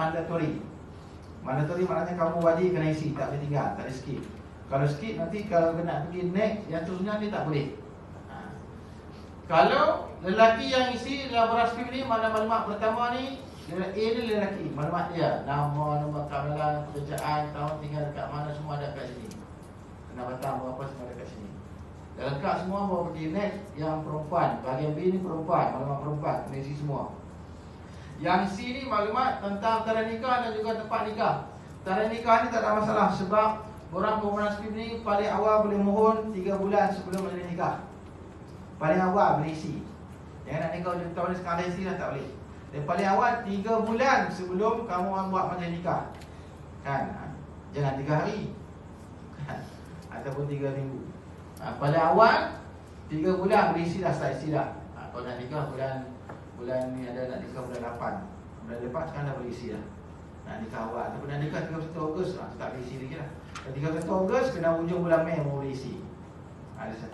Mandatory. Mandatory maknanya kamu wajib kena isi, tak boleh tinggal, tak boleh skip. Kalau skip nanti kalau nak pergi next yang terusnya ni tak boleh. Kalau lelaki yang isi dalam beraskrip ni, mana maklumat pertama ni, A ni lelaki, maklumat dia, nama, nombor kamaran, pekerjaan, tahun tinggal dekat mana, semua ada kat sini. Pendapatan berapa semua ada kat sini. Dah lengkap semua, baru pergi next. Yang perempuan, bahagian B ni perempuan, maklumat perempuan, kena isi semua. Yang C ni maklumat tentang tanda nikah dan juga tempat nikah. Tanda nikah ni tak ada masalah sebab orang permohonan skrip ni paling awal boleh mohon 3 bulan sebelum majlis nikah. Paling awal boleh isi. Yang nak nikah tahun ni sekarang isi dah tak boleh. Dan paling awal 3 bulan sebelum kamu buat majlis nikah. Kan? Jangan 3 hari. Kan? Ataupun 3 minggu. Paling awal 3 bulan boleh isi dah, start isi dah. Kalau nak nikah bulan ni ada nak nikah bulan 8. Bulan lepas sekarang dah boleh isi dah. Nak nikah awal ataupun nak nikah 31 Ogos tak boleh isi lagi lah. 31 Ogos kena hujung bulan Mei baru boleh isi. Ada